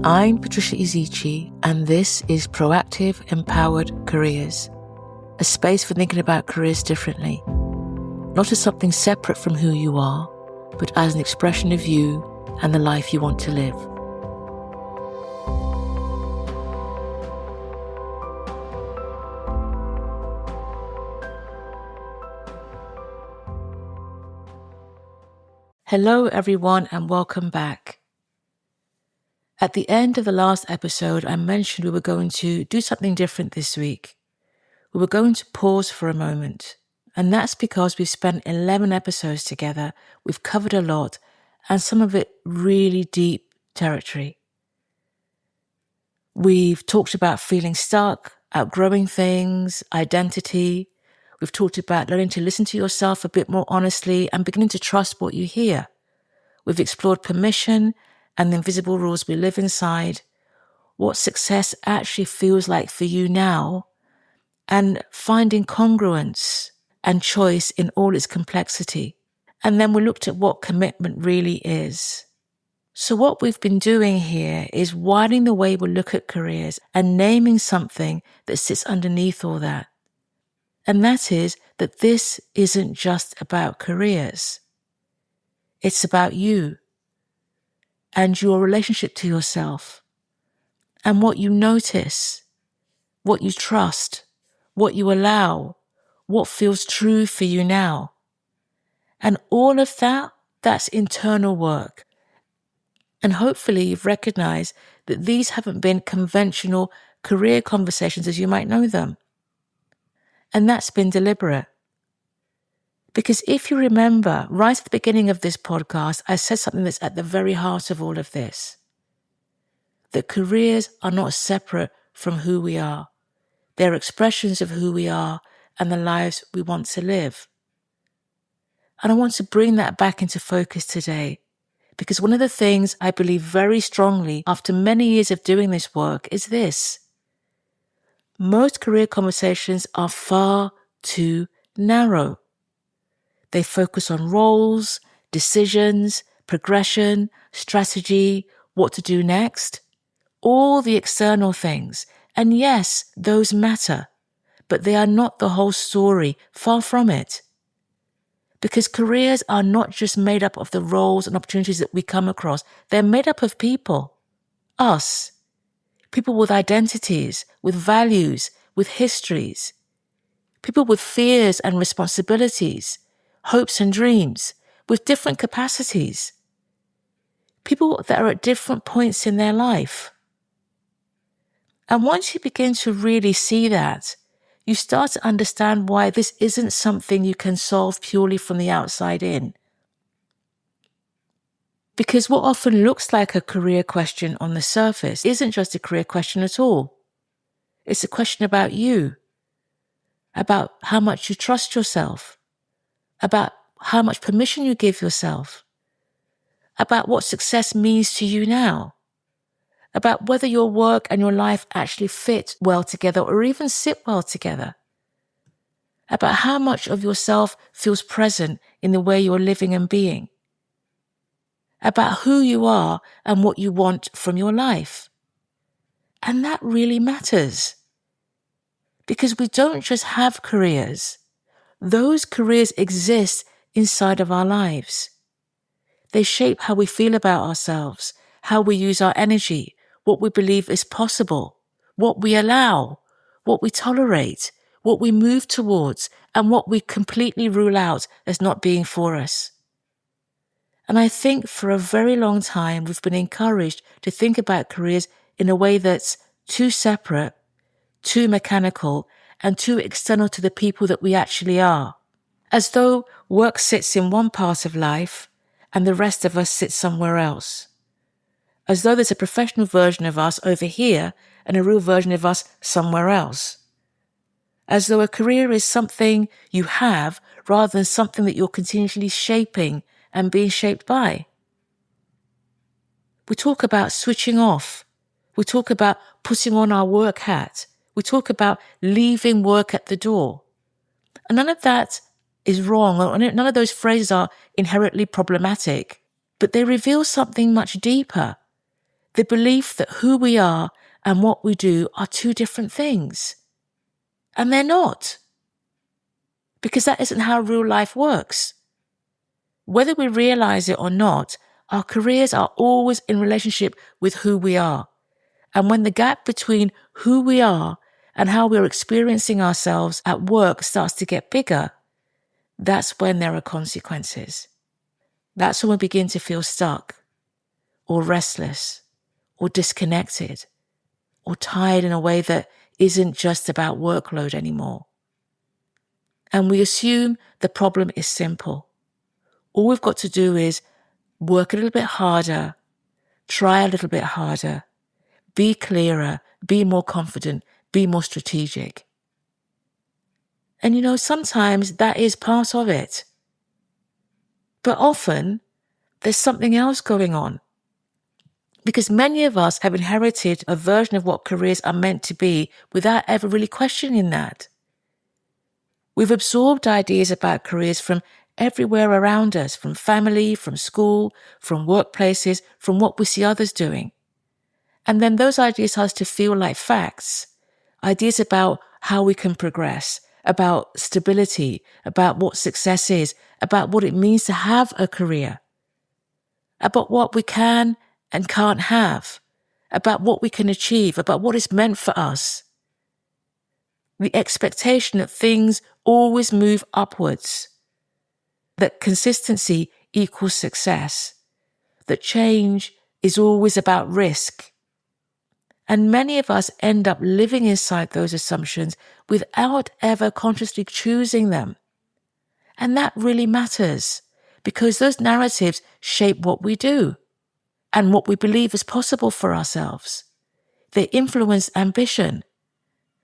I'm Patricia Ezechie, and this is Proactive Empowered Careers, a space for thinking about careers differently, not as something separate from who you are, but as an expression of you and the life you want to live. Hello everyone and welcome back. At the end of the last episode, I mentioned we were going to do something different this week. We were going to pause for a moment, and that's because we've spent 11 episodes together. We've covered a lot, and some of it really deep territory. We've talked about feeling stuck, outgrowing things, identity. We've talked about learning to listen to yourself a bit more honestly and beginning to trust what you hear. We've explored permission and the invisible rules we live inside, what success actually feels like for you now, and finding congruence and choice in all its complexity. And then we looked at what commitment really is. So what we've been doing here is widening the way we look at careers and naming something that sits underneath all that. And that is that this isn't just about careers. It's about you and your relationship to yourself and what you notice, what you trust, what you allow, what feels true for you now. And all of that, that's internal work. And hopefully you've recognized that these haven't been conventional career conversations as you might know them. And that's been deliberate. Because if you remember, right at the beginning of this podcast, I said something that's at the very heart of all of this. That careers are not separate from who we are. They're expressions of who we are and the lives we want to live. And I want to bring that back into focus today. Because one of the things I believe very strongly after many years of doing this work is this. Most career conversations are far too narrow. They focus on roles, decisions, progression, strategy, what to do next, all the external things. And yes, those matter, but they are not the whole story, far from it. Because careers are not just made up of the roles and opportunities that we come across. They're made up of people, us, people with identities, with values, with histories, people with fears and responsibilities, hopes and dreams, with different capacities. People that are at different points in their life. And once you begin to really see that, you start to understand why this isn't something you can solve purely from the outside in. Because what often looks like a career question on the surface isn't just a career question at all. It's a question about you, about how much you trust yourself, about how much permission you give yourself, about what success means to you now, about whether your work and your life actually fit well together or even sit well together, about how much of yourself feels present in the way you're living and being, about who you are and what you want from your life. And that really matters. Because we don't just have careers. Those careers exist inside of our lives. They shape how we feel about ourselves, how we use our energy, what we believe is possible, what we allow, what we tolerate, what we move towards, and what we completely rule out as not being for us. And I think for a very long time, we've been encouraged to think about careers in a way that's too separate, too mechanical, and too external to the people that we actually are. As though work sits in one part of life and the rest of us sits somewhere else. As though there's a professional version of us over here and a real version of us somewhere else. As though a career is something you have rather than something that you're continually shaping and being shaped by. We talk about switching off. We talk about putting on our work hat. We talk about leaving work at the door. And none of that is wrong. None of those phrases are inherently problematic, but they reveal something much deeper. The belief that who we are and what we do are two different things. And they're not. Because that isn't how real life works. Whether we realize it or not, our careers are always in relationship with who we are. And when the gap between who we are and how we're experiencing ourselves at work starts to get bigger, that's when there are consequences. That's when we begin to feel stuck or restless or disconnected or tired in a way that isn't just about workload anymore. And we assume the problem is simple. All we've got to do is work a little bit harder, try a little bit harder, be clearer, be more confident, be more strategic. And sometimes that is part of it. But often there's something else going on. Because many of us have inherited a version of what careers are meant to be without ever really questioning that. We've absorbed ideas about careers from everywhere around us, from family, from school, from workplaces, from what we see others doing. And then those ideas start to feel like facts, ideas about how we can progress, about stability, about what success is, about what it means to have a career, about what we can and can't have, about what we can achieve, about what is meant for us. The expectation that things always move upwards, that consistency equals success, that change is always about risk. And many of us end up living inside those assumptions without ever consciously choosing them. And that really matters because those narratives shape what we do and what we believe is possible for ourselves. They influence ambition,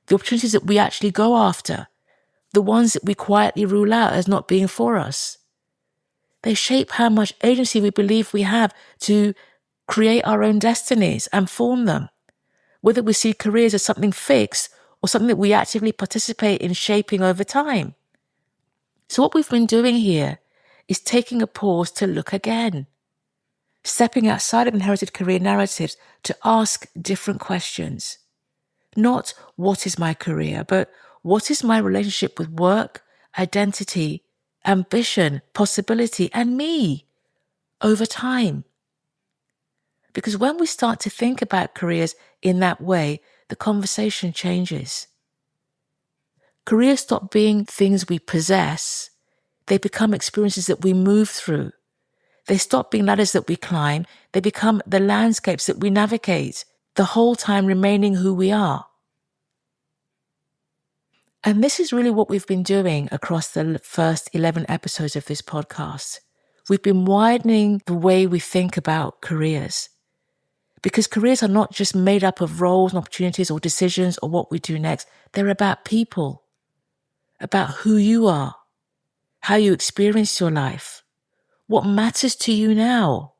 the opportunities that we actually go after, the ones that we quietly rule out as not being for us. They shape how much agency we believe we have to create our own destinies and form them, whether we see careers as something fixed or something that we actively participate in shaping over time. So what we've been doing here is taking a pause to look again, stepping outside of inherited career narratives to ask different questions. Not what is my career, but what is my relationship with work, identity, ambition, possibility, and me over time? Because when we start to think about careers in that way, the conversation changes. Careers stop being things we possess. They become experiences that we move through. They stop being ladders that we climb. They become the landscapes that we navigate, the whole time remaining who we are. And this is really what we've been doing across the first 11 episodes of this podcast. We've been widening the way we think about careers. Because careers are not just made up of roles and opportunities or decisions or what we do next. They're about people, about who you are, how you experience your life, what matters to you now,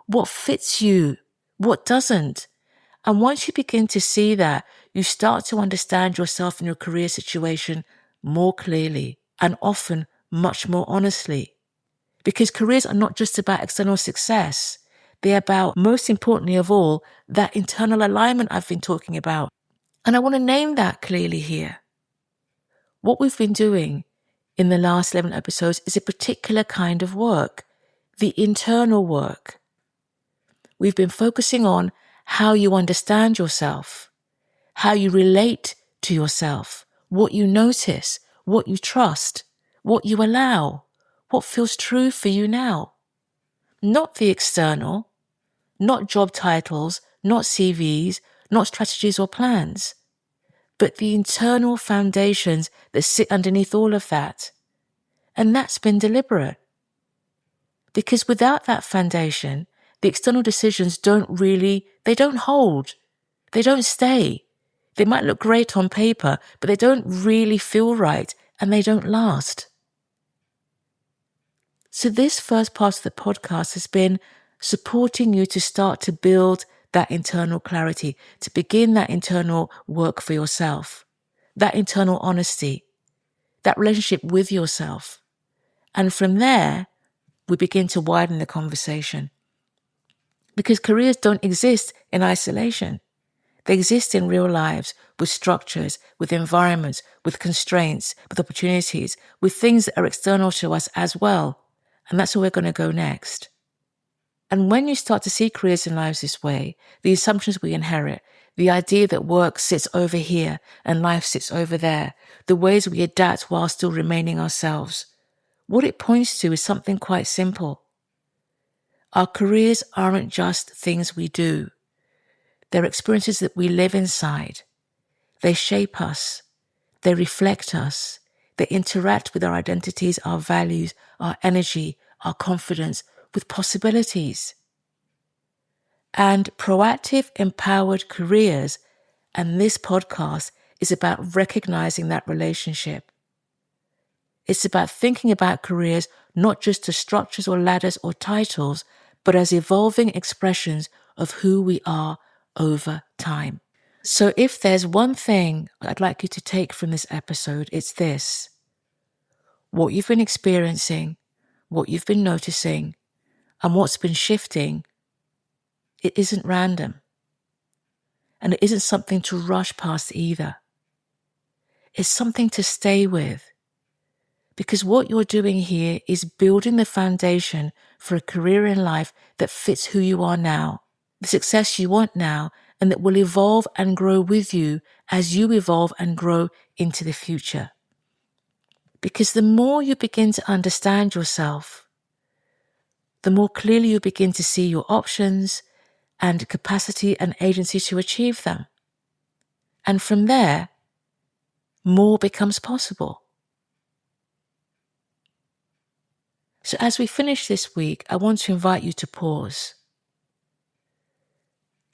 what fits you, what doesn't. And once you begin to see that, you start to understand yourself and your career situation more clearly and often much more honestly. Because careers are not just about external success. They're about, most importantly of all, that internal alignment I've been talking about. And I want to name that clearly here. What we've been doing in the last 11 episodes is a particular kind of work, the internal work. We've been focusing on how you understand yourself, how you relate to yourself, what you notice, what you trust, what you allow, what feels true for you now. Not the external, not job titles, not CVs, not strategies or plans, but the internal foundations that sit underneath all of that. And that's been deliberate. Because without that foundation, the external decisions don't hold. They don't stay. They might look great on paper, but they don't really feel right and they don't last. So this first part of the podcast has been supporting you to start to build that internal clarity, to begin that internal work for yourself, that internal honesty, that relationship with yourself. And from there, we begin to widen the conversation. Because careers don't exist in isolation. They exist in real lives, with structures, with environments, with constraints, with opportunities, with things that are external to us as well. And that's where we're going to go next. And when you start to see careers and lives this way, the assumptions we inherit, the idea that work sits over here and life sits over there, the ways we adapt while still remaining ourselves, what it points to is something quite simple. Our careers aren't just things we do. They're experiences that we live inside. They shape us. They reflect us. They interact with our identities, our values, our energy, our confidence, with possibilities. And proactive, empowered careers, and this podcast is about recognizing that relationship. It's about thinking about careers not just as structures or ladders or titles, but as evolving expressions of who we are over time. So if there's one thing I'd like you to take from this episode, it's this. What you've been experiencing, what you've been noticing, and what's been shifting, it isn't random. And it isn't something to rush past either. It's something to stay with. Because what you're doing here is building the foundation for a career in life that fits who you are now, the success you want now, and that will evolve and grow with you as you evolve and grow into the future. Because the more you begin to understand yourself, the more clearly you begin to see your options and capacity and agency to achieve them. And from there, more becomes possible. So as we finish this week, I want to invite you to pause.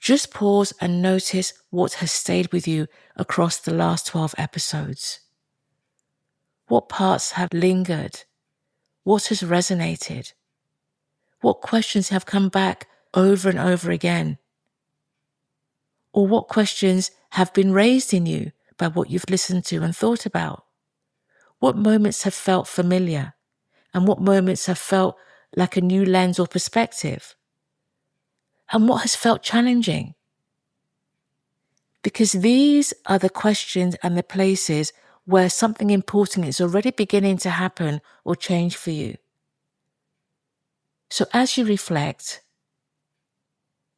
Just pause and notice what has stayed with you across the last 12 episodes. What parts have lingered? What has resonated? What questions have come back over and over again? Or what questions have been raised in you by what you've listened to and thought about? What moments have felt familiar? And what moments have felt like a new lens or perspective? And what has felt challenging? Because these are the questions and the places where something important is already beginning to happen or change for you. So as you reflect,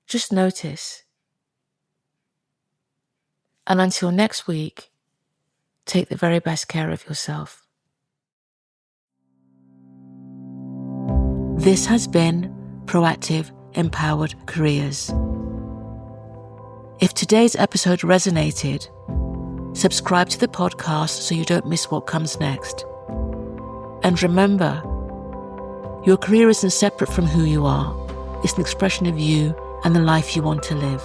just notice. And until next week, take the very best care of yourself. This has been Proactive, Empowered Careers. If today's episode resonated, subscribe to the podcast so you don't miss what comes next. And remember, your career isn't separate from who you are. It's an expression of you and the life you want to live.